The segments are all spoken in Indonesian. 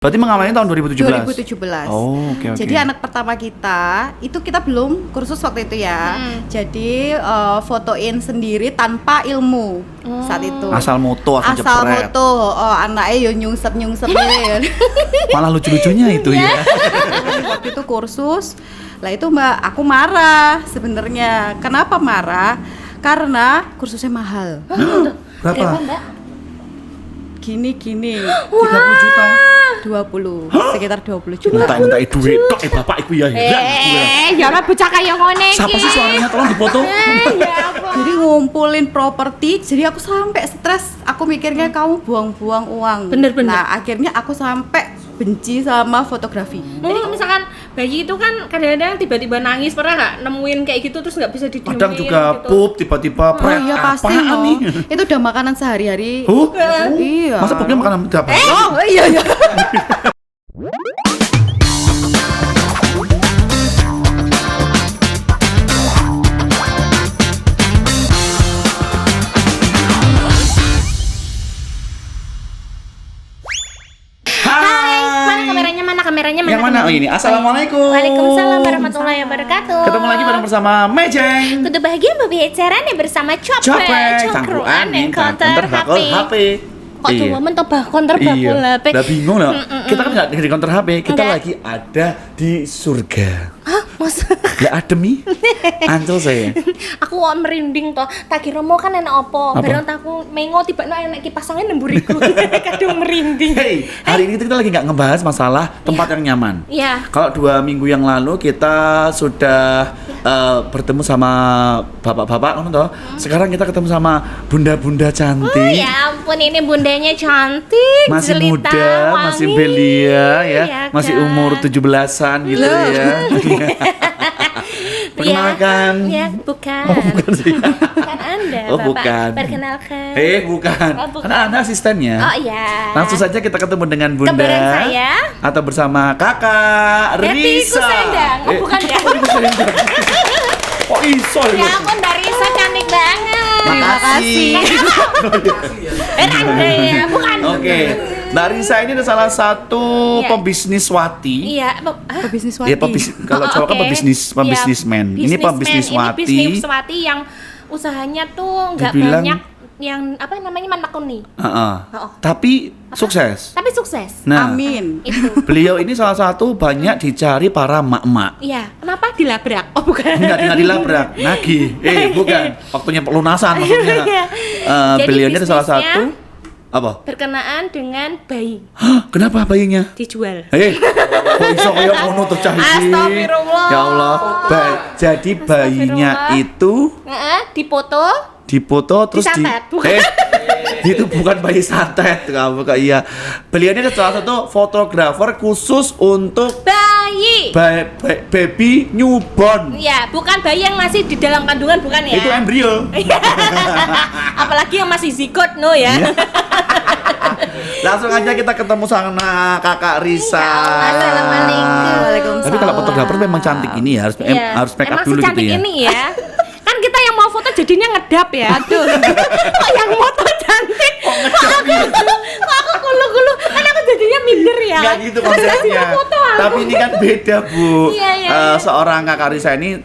Berarti mengalami tahun 2017? 2017. Oh, oke. Jadi anak pertama kita, itu kita belum kursus waktu itu ya. Jadi fotoin sendiri tanpa ilmu saat itu. Asal moto, asal jepret. Moto, anaknya yo nyungsep ya. Malah lucu-lucunya itu ya. Waktu itu kursus, lah itu Mbak, aku marah sebenarnya. Kenapa marah? Karena kursusnya mahal. Berapa? Mbak? Gini. 30 juta. 20, sekitar 20 juta. Minta duit tok bapak iku ya. Ya ora bocah kaya ngene iki. Siapa sih suaranya, tolong dipoto? Ya apa? Jadi ngumpulin properti, jadi aku sampai stres. Aku mikirnya kamu buang-buang uang. Bener. Nah, akhirnya aku sampai benci sama fotografi. Jadi kalau misalkan bayi itu kan kadang-kadang tiba-tiba nangis, pernah nggak nemuin kayak gitu terus nggak bisa didiemin Kadang juga gitu? pup tiba-tiba Oh iya pasti apaan nih? Itu udah makanan sehari-hari. Iya. Masa pupnya makanan tiap hari? Oh iya. Mana kameranya? Yang mana? Oh ini. Assalamualaikum. Waalaikumsalam warahmatullahi wabarakatuh. Ketemu lagi bareng bersama Mejeng. Kudu bahagia berbicara nih bersama Copet. Cangkruan yang counter HP. Kok Iya. tuh mentobah counter bakul HP. Udah bingung loh. Kita kan nggak di counter HP, kita Enggak. lagi ada di surga. Hah, Mas? Ya ademi. Ancol saya. Aku kok merinding toh. Tak kira mau kan enak opo. Apa? Barang aku mengo tiba enak kipas angin nemburiku. Kadang merinding. Hey, hari ini kita lagi nggak ngebahas masalah tempat yang nyaman. Iya. Kalau 2 minggu yang lalu kita sudah bertemu sama bapak-bapak, toh. Sekarang kita ketemu sama bunda-bunda cantik. Oh ya ampun, ini bundanya cantik, Masih jelita, muda, wangi. masih belia ya, Iya masih kan? umur 17-an gitu ya. Perkenalkan. Ya, bukan. Oh, bukan sih. Bukan Anda, Oh, Bapak. bukan. Perkenalkan. Bukan. Oh, bukan. Karena Anda asistennya. Oh iya. Langsung saja kita ketemu dengan Bunda Kembaran saya. atau bersama Kakak Happy Risa. Kusendang. Oh, bukan ya. Kusendang. Oh, iso Ya ampun, Mbak Risa cantik banget. Makasih. Anda ya, bukan. Oke. Mbak Risa ini adalah salah satu Iya. pembisnis wati. Iya, Pebisnis Ya, wati. kalau cowok kan oke. pembisnismen. Iya, Ini pembisnis Ini wati. bisnis wati yang usahanya tuh nggak Dibilang- banyak yang apa namanya menekuni. Heeh. Oh. Tapi sukses. Tapi sukses. Nah, Amin. Itu. beliau ini salah satu banyak dicari para mak-mak. Iya, kenapa dilabrak? Oh, bukan. Enggak dilabrak, nagih. Bukan. Waktunya pelunasan maksudnya. Iya. Jadi Beliau ini salah bisnisnya satu apa? berkenaan dengan bayi Hah, kenapa bayinya? dijual. Kok iso koyo ngono tuh cah iki? Astagfirullah. Ya Allah. Jadi bayinya Astagfirullah. itu Dipoto dipoto terus Disantet, bukan. itu bukan bayi santet kamu kak. Iya, beliau ini salah satu fotografer khusus untuk bayi. baby newborn. Iya, bukan bayi yang masih di dalam kandungan, bukan ya? Itu embrio. Apalagi yang masih zigot, no ya. Iya. Langsung aja kita ketemu sama Kakak Risa. Assalamualaikum. Waalaikumsalam. Tapi kalau fotografer memang cantik ini ya, Iya. harus make up Emang dulu gitu secantik ya. ini ya. Kan kita yang mau foto jadinya ngedap ya. Aduh. Kok yang foto cantik? Kok aku kulu-kulu. Kan aku jadinya minder ya. Nggak gitu konsepnya. Foto aku. Tapi ini kan beda, Bu. Iya. Seorang Kakak Risa ini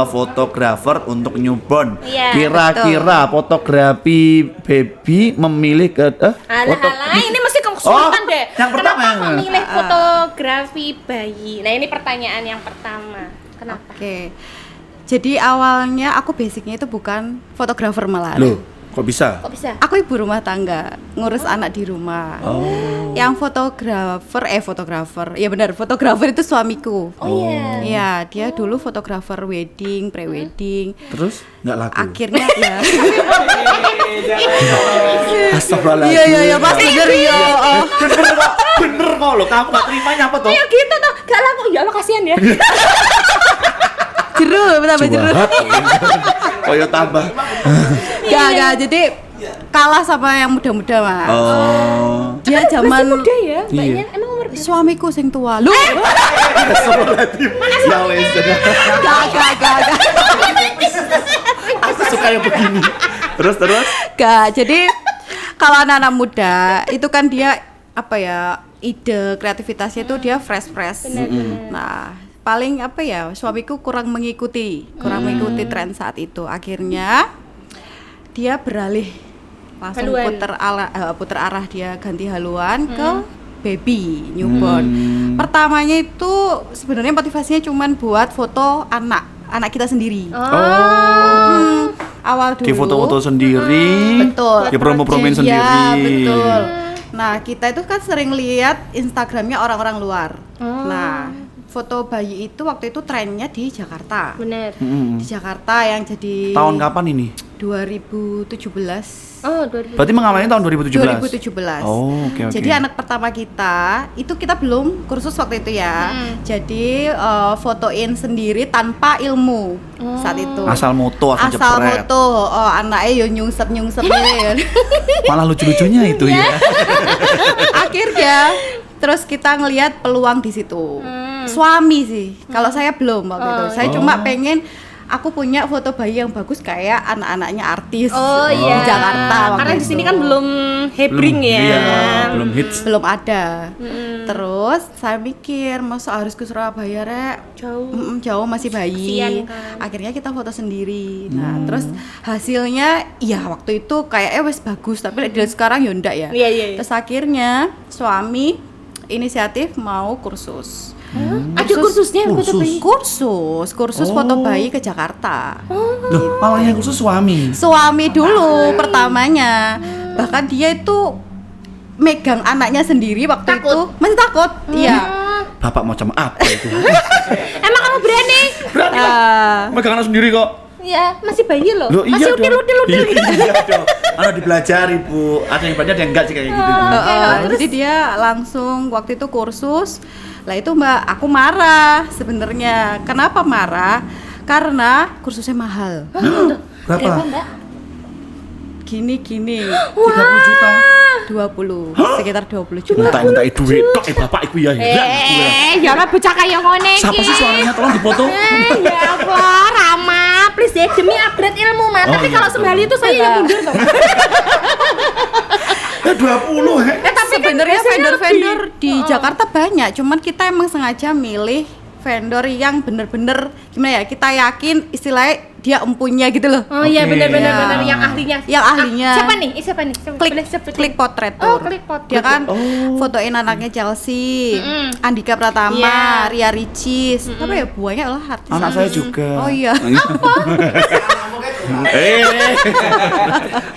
fotografer untuk newborn. Iya, Kira-kira fotografi baby memilih ke Alah, ini mesti kesulitan Oh, deh. yang pertama Kenapa yang- memilih fotografi bayi? Nah, ini pertanyaan yang pertama. Kenapa? Oke. Jadi awalnya aku basicnya itu bukan fotografer malah. Loh, kok bisa? Kok bisa? Aku ibu rumah tangga, ngurus anak di rumah. Oh. Yang fotografer, ya benar, fotografer itu suamiku. Oh iya. Iya, dia dulu fotografer wedding, pre-wedding. Terus nggak laku. Akhirnya ya. Astagfirullahaladzim. Iya, Mas bener ya. Bener kok lo, kamu nggak terimanya apa tuh? Ya gitu tuh, gak laku. Ya Allah, kasihan ya. Jeru, tambah jeru. Koyo tambah. Gak, jadi kalah sama yang muda-muda, Mas. Oh. Dia Masih zaman muda ya, mbaknya. Iya. Emang umur berapa? suamiku sing tua. Lu Astagfirullahaladzim. Ya wes. gak. Aku suka yang begini. Terus. Gak, jadi kalau anak-anak muda itu kan dia apa ya, ide kreativitasnya itu dia fresh. Nah, paling apa ya, suamiku kurang mengikuti tren saat itu. Akhirnya dia beralih langsung Haluan. puter arah, dia ganti haluan ke baby newborn. Pertamanya itu sebenarnya motivasinya cuman buat foto anak kita sendiri. Awal dulu Di foto-foto sendiri, betul, di promo-promoin sendiri. ya betul. Nah, kita itu kan sering lihat Instagramnya orang-orang luar. Nah, foto bayi itu waktu itu trennya di Jakarta. Bener. Di Jakarta yang jadi Tahun kapan ini? 2017. Oh, 2000. Berarti mengawalnya tahun 2017. 2017. Oh, oke. Jadi anak pertama kita itu kita belum kursus waktu itu ya. Jadi fotoin sendiri tanpa ilmu saat itu. Asal moto, asal Asal jepret. foto, anaknya yo nyungsep ya. Malah lucu-lucunya itu ya. Akhirnya terus kita ngelihat peluang di situ. Suami sih, kalau saya belum waktu itu. Saya cuma pengen aku punya foto bayi yang bagus kayak anak-anaknya artis di Jakarta waktu Karena di itu. sini kan belum hebring ya. Iya, belum hits. Belum ada. Terus saya mikir, masa harus ke Surabaya, Rek? Jauh. Jauh, masih bayi. Kasian kan. Akhirnya kita foto sendiri. Nah, terus hasilnya ya waktu itu kayak wes bagus, tapi dilihat sekarang ya enggak ya. Iya. Terus akhirnya suami inisiatif mau kursus. Ada kursusnya foto bayi. Kursus foto bayi ke Jakarta. Loh, malah yang khusus suami. Suami dulu pertamanya. Bahkan dia itu megang anaknya sendiri waktu Takut. itu. Masih takut. Iya. Bapak macam apa itu? Emang kamu berani? Berani lah. Megang anak sendiri kok. Ya, masih bayi loh. Loh, Masih iya dong. udil-udil gitu. Iya dong. Anak dipelajari, Bu. Ada yang banyak, ada yang enggak sih kayak gitu. Jadi dia langsung waktu itu kursus. Lah itu Mbak, aku marah sebenarnya. Kenapa marah? Karena kursusnya mahal. Berapa? Mbak? Gini. 30 juta. 20. Sekitar 20 juta. Entak-entak duit tok bapak iku ya. Ya ora bocah kaya ngene iki. Siapa sih suaminya, tolong dipoto? Ya Allah, Rama, please deh demi upgrade ilmu, Mas. Oh, Tapi iya, kalau betul. sembali itu saya yang mundur dong. Ya 20 he. Tapi Sebenarnya kan biasanya vendor-vendor lebih. di Jakarta banyak, cuman kita emang sengaja milih vendor yang bener-bener gimana ya, kita yakin istilahnya dia empunya gitu loh. Oh iya, Oke. benar-benar Ya. benar yang ahlinya. Yang ahlinya. Siapa nih? Siapa nih? Boleh sebutin. Klik potret Oh, tour. Klik Potret. Dia kan fotoin anaknya Chelsea, Andika Pratama, Iya. Ria Ricis, apa ya, banyak lah artis. Anak saya juga. Oh iya.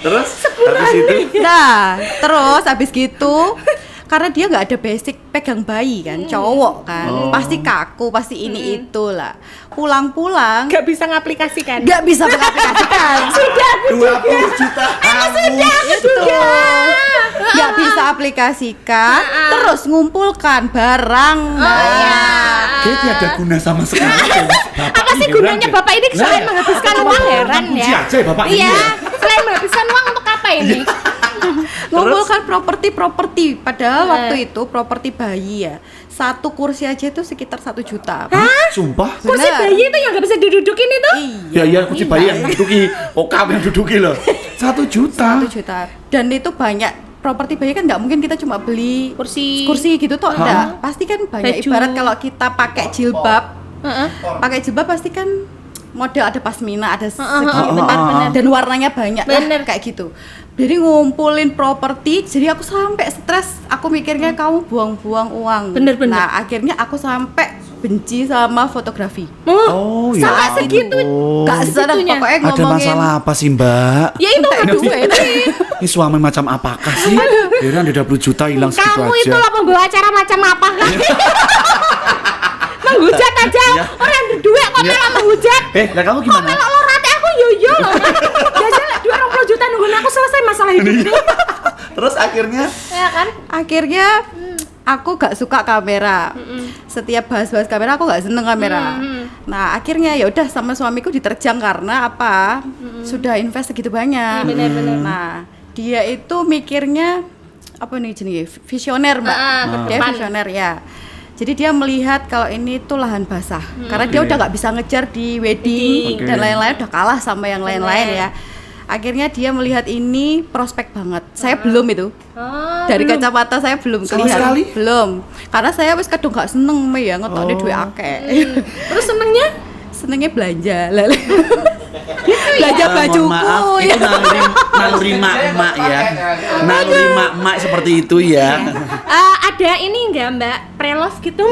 Terus habis itu Nah, terus habis gitu karena dia nggak ada basic pegang bayi kan, cowok kan, pasti kaku, pasti ini itu lah. Pulang-pulang Gak bisa ngaplikasikan. nggak bisa mengaplikasikan. Sudah, 20 juta. Itu nggak bisa aplikasikan, terus ngumpulkan barang. Kayak tiada guna sama sekali. Apa sih gunanya Bapak ini selain menghabiskan uang, heran Kunci ya? aja ya Bapak ini. Iya, ya. selain menghabiskan uang untuk apa ini? Ngumpulkan properti, padahal waktu itu properti bayi ya, satu kursi aja itu sekitar 1 juta. Sumpah. Kursi Bener. bayi itu yang gak bisa didudukin itu? Ya kursi bayi yang duduki, okap yang duduki loh. 1 juta. 1 juta. Dan itu banyak properti bayi kan, nggak mungkin kita cuma beli Kursi. gitu toh, enggak. Pasti kan banyak. Baju. Ibarat kalau kita pakai jilbab, Heeh. pakai jilbab pasti kan model ada pasmina, ada segi benar. dan warnanya banyak lah, Bener. kayak gitu. Jadi ngumpulin properti, jadi aku sampai stres. Aku mikirnya kamu buang-buang uang. Bener. Nah, akhirnya aku sampai benci sama fotografi. Oh ya. Sampai segitu. Gak sedang Segitunya. pokoknya Ada ngomongin. masalah apa sih Mbak? Ya itu Entek aduh. duit. Ini suami macam apakah sih? Kira 20 juta hilang segitu Kamu aja. itu lah pembawa acara macam apa kan? Menghujat aja. Iya. Orang ada duit kok malah menghujat. Lah kamu gimana? Kalau lo rate aku yo loh. Jajan lah 20 juta nungguin aku selesai masalah hidup. Terus akhirnya Ya kan? Akhirnya aku gak suka kamera. Setiap bahas-bahas kamera aku gak seneng kamera. Nah, akhirnya ya udah sama suamiku diterjang karena apa? Sudah invest segitu banyak. Bener-bener. Nah, dia itu mikirnya apa nih jenenge? Visioner, Mbak. Dia depan. visioner ya. Jadi dia melihat kalau ini tuh lahan basah. Karena dia udah gak bisa ngejar di wedding Oke. dan lain-lain, udah kalah sama yang lain-lain ya. Akhirnya dia melihat ini prospek banget. Saya belum itu. Oh, dari belum. kacamata saya belum Sama kelihatan. sekali? Belum. Karena saya wis kadung gak seneng me ya ngetokne duit akeh. Terus senengnya Senengnya belanja. Lele. Belanja Mohon bajuku maaf, ya. itu naluri mak ya. Naluri mak seperti itu ya. ada ini enggak Mbak? Pre-love gitu.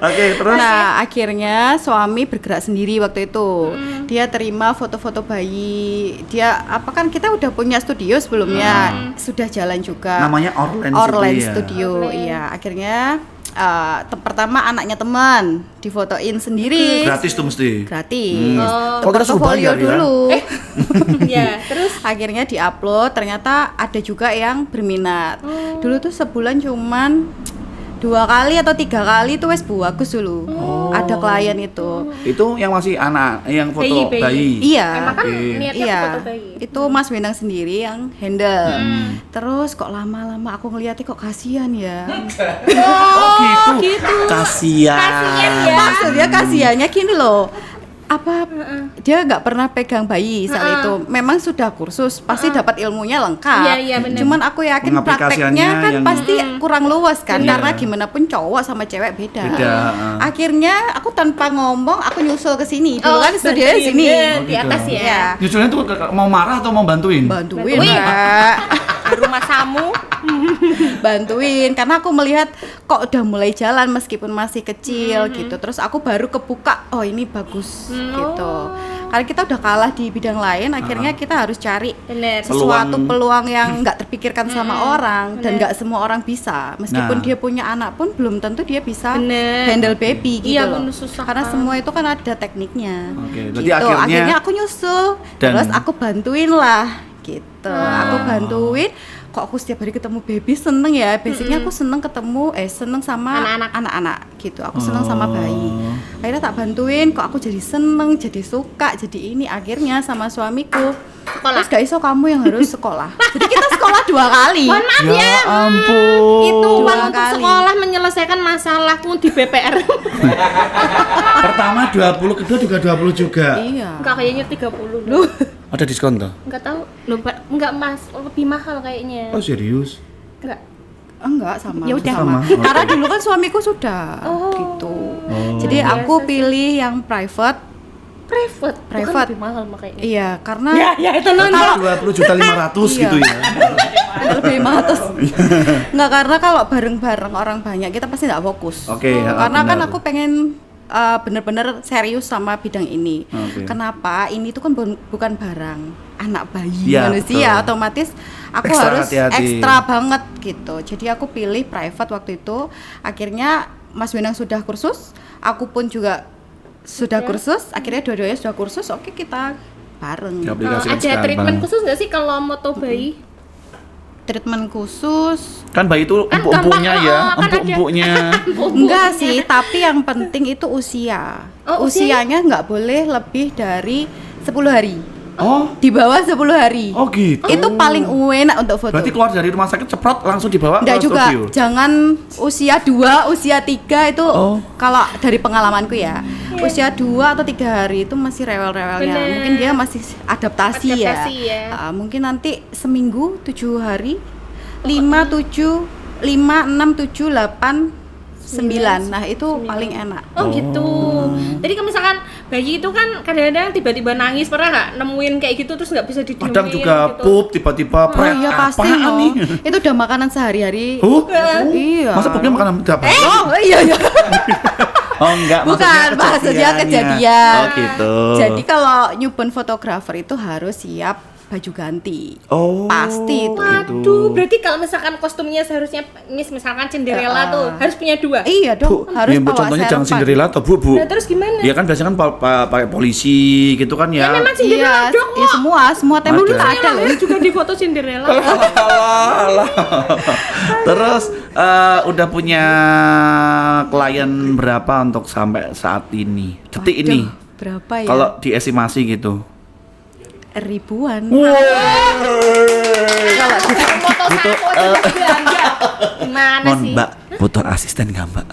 Oke, terus Nah, akhirnya suami bergerak sendiri waktu itu. Dia terima foto-foto bayi. Dia apa kan kita udah punya studio sebelumnya, sudah jalan juga. namanya Orlen Orlen Studio ya? Studio. Iya, akhirnya pertama anaknya teman difotoin sendiri. Gratis tuh mesti. Gratis. Kok kita suruh Portofolio bayar ya? dulu. Ya, terus Akhirnya diupload, ternyata ada juga yang berminat. Dulu tuh sebulan cuman 2 kali atau 3 kali tuh wes bagus dulu. Ada klien itu. Itu yang masih anak, yang foto Bayi. bayi. Iya. emang kan Oke. niatnya Iya, foto bayi. itu Mas Wenang sendiri yang handle. Terus kok lama-lama aku ngeliatnya kok kasihan ya. Oh gitu. Kasian. Kasian ya. Maksudnya kasihannya gini loh. Apa dia nggak pernah pegang bayi saat itu. Memang sudah kursus, pasti dapat ilmunya lengkap. Iya, iya, benar. Cuman aku yakin Pengaplikasiannya prakteknya kan yang- pasti kurang luas kan, Iya. karena gimana pun cowok sama cewek beda. Beda, Akhirnya aku tanpa ngomong aku nyusul ke sini. Dulu kan studionya bantuin. di sini. Ya, Oh, di gitu. atas ya. Iya. Nyusulnya tuh mau marah atau mau bantuin? Bantuin, Bantuin. Mbak. Di rumah samu. Bantuin karena aku melihat kok udah mulai jalan meskipun masih kecil gitu. Terus aku baru kebuka, oh ini bagus gitu. Karena kita udah kalah di bidang lain, akhirnya kita harus cari Bener. sesuatu peluang yang nggak terpikirkan sama orang dan nggak semua orang bisa. Meskipun Nah. dia punya anak pun belum tentu dia bisa Bener. handle baby gitu Iya, loh. bener, susah Karena kan. semua itu kan ada tekniknya. Oke, berarti gitu. akhirnya- aku nyusul, Dan- terus aku bantuin lah gitu. Aku bantuin. Kok aku setiap hari ketemu baby seneng ya. Basicnya aku seneng ketemu seneng sama anak-anak gitu. Aku seneng sama bayi. Akhirnya tak bantuin, kok aku jadi seneng, jadi suka, jadi ini. Akhirnya sama suamiku, terus gak iso kamu yang harus sekolah. Jadi kita sekolah 2 kali. Mohon maaf ya. Ya ampun. Itu Dua uang untuk kali. sekolah menyelesaikan masalahku di BPR. Pertama 20, kedua juga 20 juga. Iya. Enggak, kayaknya 30 loh. Ada diskon tuh? Enggak tahu. Loh, enggak Mas, lebih mahal kayaknya. Oh serius? Enggak. Enggak sama. Ya udah. Sama. Karena dulu kan suamiku sudah gitu. Jadi aku pilih yang private. Private. Itu kan Private. lebih mahal makanya. Iya, karena Ya itu nonton. 20.500.000 Iya. gitu ya. lebih 500. Enggak, karena kalau bareng-bareng orang banyak kita pasti nggak fokus. Oke, ya, Karena kan benar. aku pengen bener-bener serius sama bidang ini. Oke. Kenapa? Ini tuh kan bukan barang, anak bayi Ya, manusia, betul. otomatis aku Ekstra harus hati-hati. ekstra banget gitu. Jadi aku pilih private waktu itu. Akhirnya Mas Wenang sudah kursus, aku pun juga sudah kursus. Akhirnya dua-duanya sudah kursus. Oke, kita bareng. Diaplikasikan Ada sekarang. treatment khusus nggak sih kalau moto bayi? Treatment khusus Kan bayi itu Kan empuk-empuknya gampang, ya, kan ada. empuk-empuknya. enggak sih, tapi yang penting itu usia. Oh, usianya? Usianya nggak boleh lebih dari 10 hari. Oh, Di bawah 10 hari. oh gitu. Itu paling enak untuk foto. Berarti keluar dari rumah sakit ceprot langsung dibawa Enggak ke juga, studio. jangan usia 2, usia 3 itu Oh. kalau dari pengalamanku ya. Usia 2 atau 3 hari itu masih rewel-rewelnya. Bener. Mungkin dia masih adaptasi, Adaptasi ya. Mungkin nanti seminggu 7 hari 5, 7, 5, 6, 7, 8, 9. Nah, itu paling enak. Oh gitu. Jadi kalau misalkan bayi itu kan kadang-kadang tiba-tiba nangis, pernah nggak nemuin kayak gitu terus nggak bisa didiemin Kadang juga gitu? pup tiba-tiba Oh pret. iya pasti Apaan loh. nih? Itu udah makanan sehari-hari. Iya. Iya. Masa pupnya makanan tiap hari? Oh iya iya. Oh enggak, Bukan, maksudnya kejadian. Oh gitu. Jadi kalau newborn photographer itu harus siap baju ganti. Oh. Pasti itu. Waduh, berarti kalau misalkan kostumnya seharusnya misalkan Cinderella tuh harus punya 2. Iya dong, Bu, harus ya, bawa contohnya jangan serempan. Cinderella atau Bu. Nah, terus gimana? Ya kan biasanya kan pakai polisi gitu kan ya. Ya memang Cinderella Iya, dong. iya semua tema Ada. kita ada loh. Lahir juga di foto Cinderella. Alah. Terus udah punya klien berapa untuk sampai saat ini? Detik Waduh, ini. berapa ya? Kalau diestimasi gitu. Kalau ribuan. foto Butuh, saku aja bangga. Gimana Non sih? Mbak, butuh asisten nggak Mbak?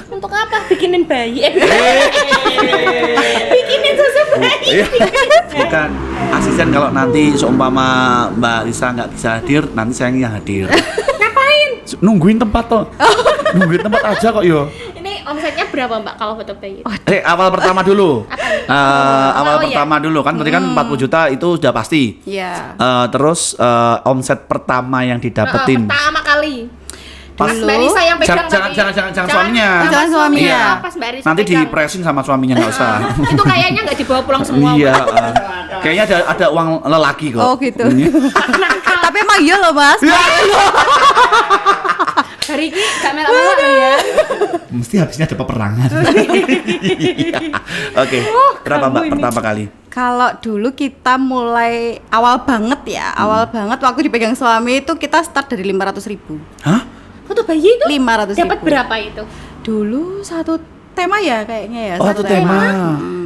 Untuk apa? Bikin bikinin bayi. Bikinin susu bayi. Iya. Bukan asisten kalau nanti seumpama Mbak Lisa nggak bisa hadir, nanti saya yang hadir. Ngapain? Nungguin tempat toh. Nungguin tempat aja kok yo. Ini omsetnya berapa Mbak kalau foto bayi? Awal pertama dulu. Awal Oh, iya. pertama dulu kan tadi kan 40 juta itu sudah pasti. Iya. Terus omset pertama yang didapetin. Pertama kali. Pas Pas Mbak Risa yang pegang jangan suaminya. Jangan suaminya. Iya. Pas Mbak Risa Nanti pegang. dipresin sama suaminya nggak usah. Itu kayaknya nggak dibawa pulang semua. Iya. Mbak. Kayaknya ada uang lelaki kok. Oh gitu. Tapi emang iya loh Mas. Hari ini gak melak-melak loh ya. Mesti habisnya ada peperangan. Iya. Oke. Berapa Mbak pertama kali? Kalau dulu kita mulai awal banget ya, awal banget waktu dipegang suami itu kita start dari 500.000. Hah? Foto bayi itu 500.000. dapat berapa itu? Dulu satu tema ya kayaknya ya. Oh, satu tema.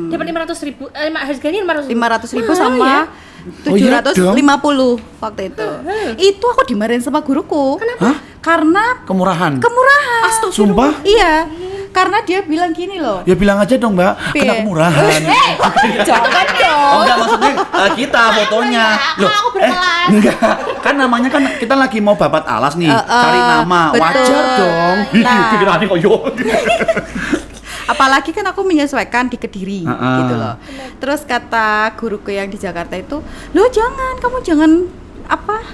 Dapat 500.000. Harganya 500.000. 500.000 sama Oh, iya 750 waktu itu. Itu aku dimarahin sama guruku. Hah? Karena Kemurahan. kemurahan. Sumpah? Iya. Karena dia bilang gini loh. Ya bilang aja dong Mbak, kena Piye? kemurahan. Jangan dong. Oh enggak maksudnya kita fotonya. Kalau aku berkelas. Enggak. Kan namanya kan kita lagi mau babat alas nih, cari nama. betul. Wajar dong. Nah. Pikirannya kok yo. Apalagi kan aku menyesuaikan di Kediri Heeh. gitu loh. Terus kata guruku yang di Jakarta itu, "Loh kamu jangan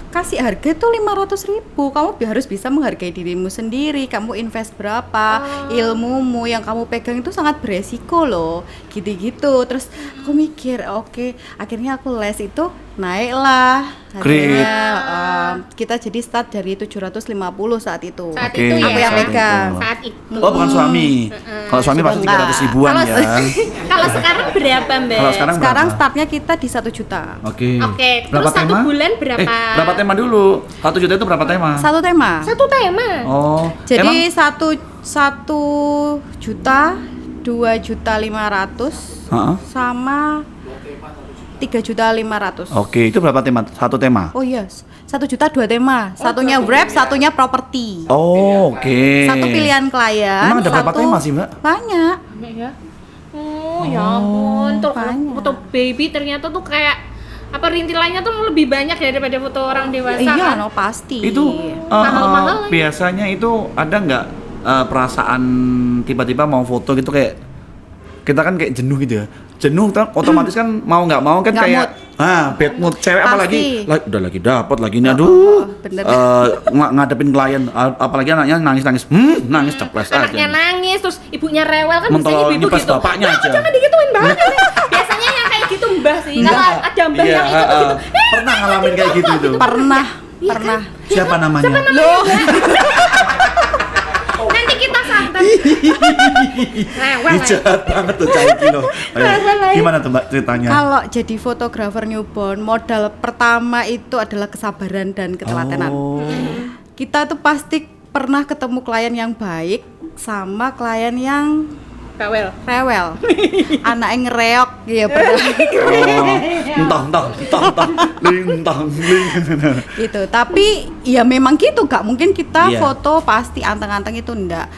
kasih harga itu 500.000. Kamu harus bisa menghargai dirimu sendiri. Kamu invest berapa, ilmumu yang kamu pegang itu sangat beresiko loh." Gitu-gitu. Terus aku mikir, oke, akhirnya aku les itu naiklah harganya. Kita jadi start dari 750 saat itu. Saat Oke, itu ya. Aku yang saat pegang. itu. Saat itu. Oh bukan suami. Kalau suami pasti Sebentar. 300 ribuan Kalau ya. kalau sekarang berapa Mbak? Kalau sekarang Sekarang berapa? startnya kita di 1 juta. Oke. Oke, Berapa terus satu tema? bulan berapa? Berapa tema dulu? 1 juta itu berapa tema? Satu tema. Satu tema. Oh. Jadi emang? satu juta, 2.500.000 Heeh. sama 3.500.000. Oke, itu berapa tema? Satu tema. Oh iya, 1 juta 2 tema. Satunya wrap, satunya properti. Oh, oke. Satu pilihan klien. Emang ada berapa satu- tema sih, Mbak? Banyak. Ya. Oh, ya ampun. Tuh banyak. foto baby ternyata tuh kayak apa rintilannya tuh lebih banyak daripada foto orang dewasa. Iya, kan? no pasti. Itu Mahal-mahal lagi. biasanya itu ada nggak perasaan tiba-tiba mau foto gitu kayak kita kan kayak jenuh gitu ya. Jenuh kan otomatis kan mau nggak mau kan Nggak kayak bad mood cewek apalagi Pasti. udah lagi dapat lagi nih aduh. bener. Ngadepin klien apalagi anaknya nangis-nangis. Nangis ceples Anaknya aja. nangis terus ibunya rewel kan Mentol biasanya ibu-ibu nyepes gitu. bapaknya "Nah, aja." jangan digituin banget. Biasanya yang kayak gitu mbah sih. Kalau ada mbah Iya, yang itu tuh gitu. pernah ngalamin kayak gitu itu. Pernah. Iya Pernah. Siapa namanya? Loh, Nanti kita santet. Rewel. Ih, jahat banget tuh Caiki loh. Ayo, gimana tuh Mbak ceritanya? kalau jadi fotografer newborn, modal pertama itu adalah kesabaran dan ketelatenan. Oh. Kita tuh pasti pernah ketemu klien yang baik sama klien yang Rewel. rewel. Anaknya ngereok ya pernah. Entah. Gitu. Tapi ya memang gitu, gak mungkin kita Iya. foto pasti anteng-anteng itu enggak.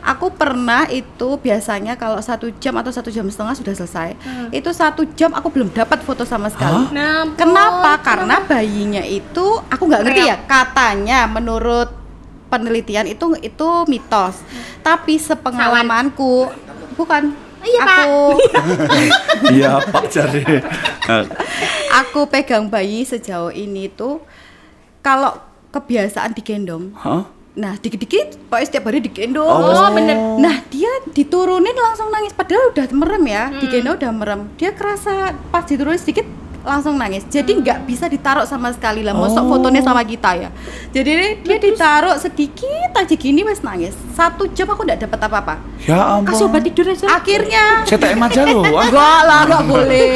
Aku pernah itu biasanya kalau 1 jam atau 1,5 jam sudah selesai. Itu 1 jam aku belum dapat foto sama sekali. Nah, Kenapa? Karena bayinya itu aku nggak ngerti ya. Katanya menurut penelitian itu mitos. Tapi sepengalamanku bukan. Iya, Pak. Iya Pak Jari. Aku pegang bayi sejauh ini tuh kalau kebiasaan digendong. Hah? Nah, dikit-dikit pokoknya setiap hari digendong. Oh, bener. Nah, dia diturunin langsung nangis padahal udah merem ya. Digendong udah merem. Dia kerasa pas diturunin sedikit langsung nangis. Jadi nggak bisa ditaruh sama sekali lah. Mosok fotonya sama kita ya. Jadi dia ditaruh sedikit aja gini wes nangis. 1 jam aku nggak dapat apa-apa. Ya ampun. Kasih obat tidur aja. Akhirnya CTM aja loh. Wah. enggak lah, enggak boleh.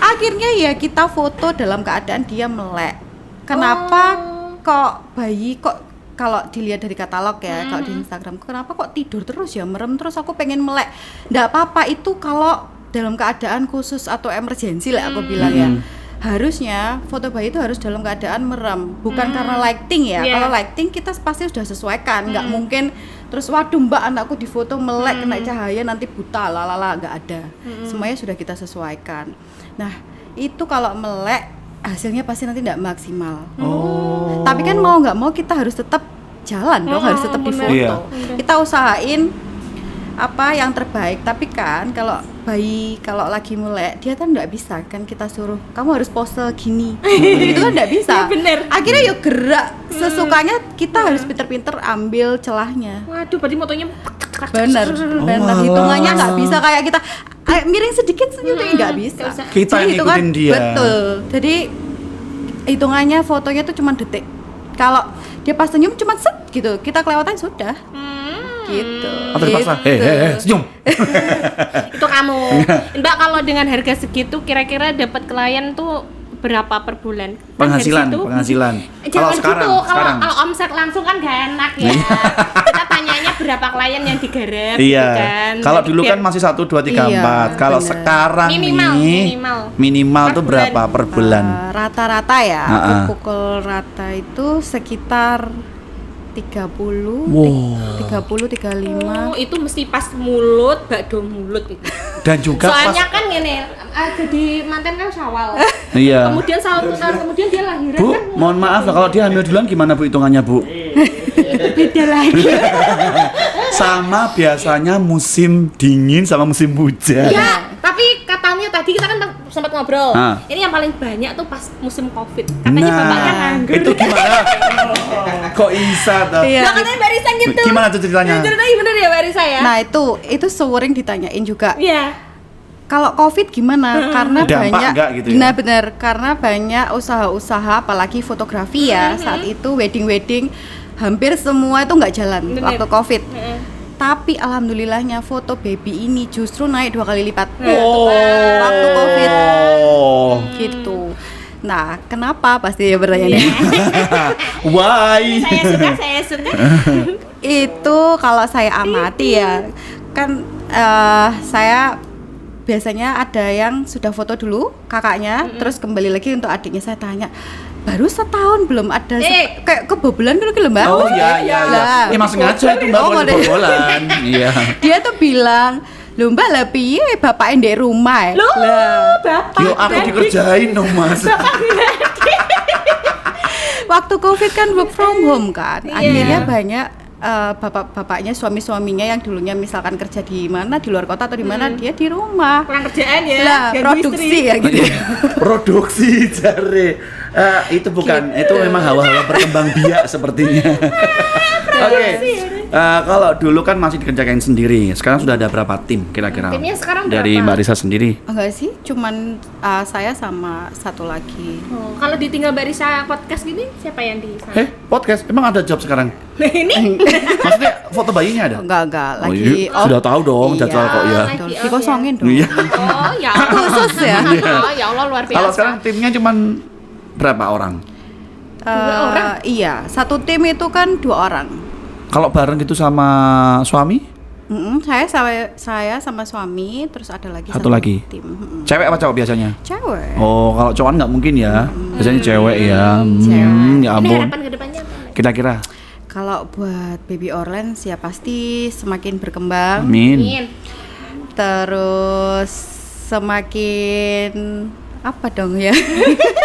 Akhirnya ya kita foto dalam keadaan dia melek. Kenapa kok bayi kok kalau dilihat dari katalog ya, kalau di Instagram, kenapa kok tidur terus ya, merem terus, aku pengen melek. Nggak apa-apa itu kalau dalam keadaan khusus atau emergensi lah aku bilang ya. harusnya foto bayi itu harus dalam keadaan merem, bukan karena lighting ya. Iya. Kalau lighting kita pasti sudah sesuaikan, nggak mungkin terus waduh mbak anakku di foto melek kena cahaya nanti buta lalala, nggak ada. Semuanya sudah kita sesuaikan. Nah itu kalau melek hasilnya pasti nanti tidak maksimal. Tapi kan mau nggak mau kita harus tetap jalan dong, harus tetap bener. difoto. Iya. Kita usahain apa yang terbaik, tapi kan kalau bayi kalau lagi melek dia kan nggak bisa kan kita suruh kamu harus pose gini itu kan nggak bisa. Iya, bener. Akhirnya yuk gerak sesukanya, kita harus pinter-pinter ambil celahnya. Waduh, berarti motonya Bener, bener. alah. Hitungannya nggak bisa kayak kita miring sedikit senyumnya nggak bisa. nggak usah. Kita Jadi yang hitungan- ngikutin dia. Betul. Jadi hitungannya fotonya tuh cuma detik. Kalau dia pas senyum cuma set gitu, kita kelewatan sudah. Gitu. Atau dipaksa, senyum. Itu kamu. Mbak, kalau dengan harga segitu kira-kira dapat klien tuh berapa per bulan? Kan dari Penghasilan, situ- penghasilan. Jangan sekarang, gitu, sekarang. kalau omset langsung kan gak enak ya. Kita tanyanya berapa klien yang digarap Iya. gitu kan. Kalau Jadi dulu biar- kan masih 1, 2, 3, Iya, 4. Kalau bener. sekarang Minimal, nih minimal Per tuh berapa bulan. per bulan? Rata-rata ya, Ha-ha. aku pukul rata itu sekitar 30, Wow. 30, 35. Oh, itu mesti pas mulut, bakdo mulut itu. Dan juga Soalnya pas kan gini, jadi manten kan Syawal. iya. Kemudian 1 tahun kemudian dia lahiran Bu, kan mohon maaf lah, kalau dia hamil duluan gimana Bu hitungannya Bu? beda lagi. Sama biasanya musim dingin sama musim hujan. Ya, tapi katanya tadi kita kan sempat ngobrol. Ah. Ini yang paling banyak tuh pas musim Covid. Katanya bapaknya nganggur. itu gimana? Kok bisa tuh? Iya. Nah, katanya barisan gitu. Gimana tuh ceritanya? Ceritanya bener ya barisan ya? Nah itu sering ditanyain juga. Iya. Kalau COVID gimana? Karena Dampak banyak, nggak gitu ya? nah benar, karena banyak usaha-usaha, apalagi fotografi ya saat itu wedding hampir semua itu nggak jalan Bener. waktu COVID. Heeh. Tapi alhamdulillahnya foto baby ini justru naik 2 kali lipat Oh. waktu COVID Oh. gitu. Nah, kenapa pasti ya bertanya nih? Why? Saya suka. Itu kalau saya amati ya, kan saya biasanya ada yang sudah foto dulu kakaknya, terus kembali lagi untuk adiknya. Saya tanya, baru setahun belum ada kayak kebobolan dulu gitu mbak. Oh iya iya iya. Lah. Emang sengaja itu Mbak Oh, mau model. bobolan. Iya. Dia tuh bilang, "Lho mbak lah piye bapaknya di rumah ya?" Loh, Lah, bapak. Yo aku dikerjain dong Mas. waktu COVID kan work from home kan. Iya. Akhirnya banyak bapak-bapaknya, suami-suaminya yang dulunya misalkan kerja di mana, di luar kota atau di mana, dia di rumah. Kurang kerjaan ya. Lah, ganggu produksi istri. ya gitu. Produksi jare. Itu bukan, itu memang hawa-hawa berkembang biak sepertinya. Oke. Kalau dulu kan masih dikerjakan sendiri. Sekarang sudah ada berapa tim kira-kira? Timnya sekarang Dari berapa? Mbak Risa sendiri. Enggak sih, cuman saya sama satu lagi. Oh, kalau ditinggal Barisa podcast gini, siapa yang di sana? Podcast emang ada job sekarang? Nah, ini Maksudnya foto bayinya ada? Enggak, Oh, lagi iya. Sudah tahu dong jadwal kok ya. lagi, oh, Dikosongin dong. Iya. Oh, ya Allah. Khusus ya. Oh, ya Allah luar biasa. Kalau sekarang timnya cuman berapa orang? Dua orang? Iya, satu tim itu kan 2 orang. Kalau bareng gitu sama suami? Saya sama suami, terus ada lagi Satu lagi? tim. Cewek apa cowok biasanya? Cewek. Oh, kalau cowok nggak mungkin ya. Biasanya cewek ya. Cewek. Ya Ini ampun. harapan ke depannya apa? Kira-kira. Kalau buat baby Orlan ya pasti semakin berkembang. Amin. Amin. Terus semakin apa dong ya?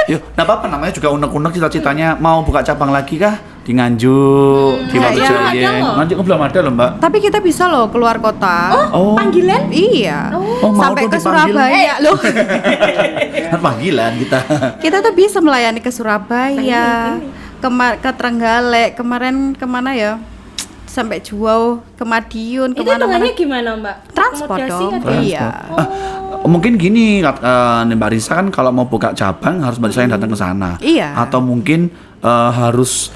Yuk, nggak apa-apa namanya juga unek-unek cita-citanya mau buka cabang lagi kah? Di Nganjuk, di Batu iya, ada Jaya. loh. Nganjuk belum ada loh, Mbak. Tapi kita bisa loh keluar kota. Oh, panggilan? Iya. Oh, mau Sampai tuh ke dipanggil. Surabaya loh. Kan panggilan kita. Kita tuh bisa melayani ke Surabaya, ke Trenggalek, kemarin kemana ya? Sampai jauh ke Madiun, Itu kemana-mana. hitungannya gimana, Mbak? Transport Akomodasi dong. ada? Iya. Mungkin gini, Mbak Risa kan kalau mau buka cabang harus Mbak Risa yang datang ke sana. Iya. Atau mungkin harus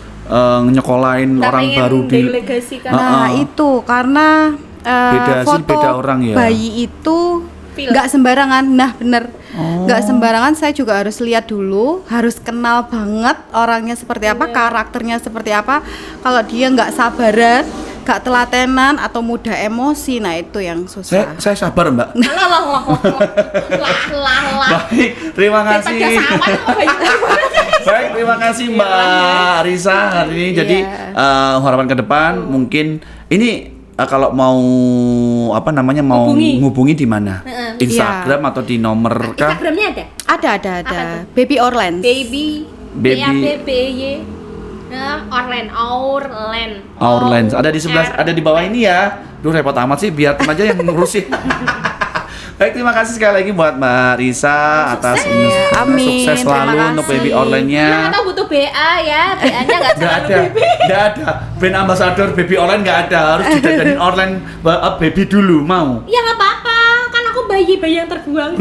nyekolahin Nggak orang pengen baru di delegasikan. Nah, itu karena Beda hasil, foto beda orang ya? bayi itu Feel. nggak sembarangan. Nah, bener. Oh. Nggak sembarangan, saya juga harus lihat dulu, harus kenal banget orangnya seperti apa, karakternya seperti apa. Kalau dia nggak sabaran, gak telatenan atau mudah emosi, nah itu yang susah. Saya sabar, Mbak. Lah. Baik, terima kasih. Baik, terima kasih Mbak Risa hari ini. Jadi harapan ke depan mungkin ini kalau mau apa namanya mau ngubungi di mana? Instagram atau di nomor kah? Instagramnya ada? Ada. Apa tuh? Baby Orlens. Baby. B-A-B-B-Y. Orlens. Ada di sebelah, ada di bawah ini ya. Duh repot amat sih, biar tim aja yang ngurusin. Baik, terima kasih sekali lagi buat Mbak Risa atas ini. Amin, Sukses selalu terima untuk kasih. Baby Orlen-nya. Nah, tahu butuh BA ya, BA-nya nggak terlalu ada, baby. nggak ada. Brand ambassador Baby Orlen nggak ada. Harus didandanin Orlen baby dulu, mau. Ya nggak apa-apa, kan aku bayi yang terbuang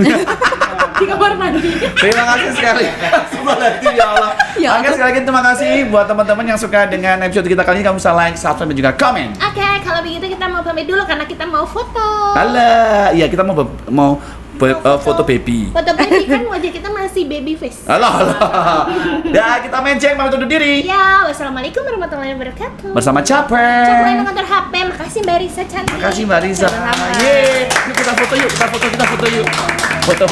di kamar mandi. Terima kasih sekali. Subhanallah ya Allah. Ya Oke, sekali lagi terima kasih buat teman-teman yang suka dengan episode kita kali ini. Kamu bisa like, subscribe, dan juga komen. Oke, kalau begitu kita mau pamit dulu karena kita mau foto. Alah, iya kita mau foto baby. Foto baby kan wajah kita masih baby face. Alah. Dah, kita main cek pamit undur diri. Ya, wassalamualaikum warahmatullahi wabarakatuh. Bersama Capek Capek. nonton HP. Makasih Mbak Risa cantik. Makasih Mbak Risa. Sama-sama. Yeay, yuk kita foto yuk. Foto yuk. Foto.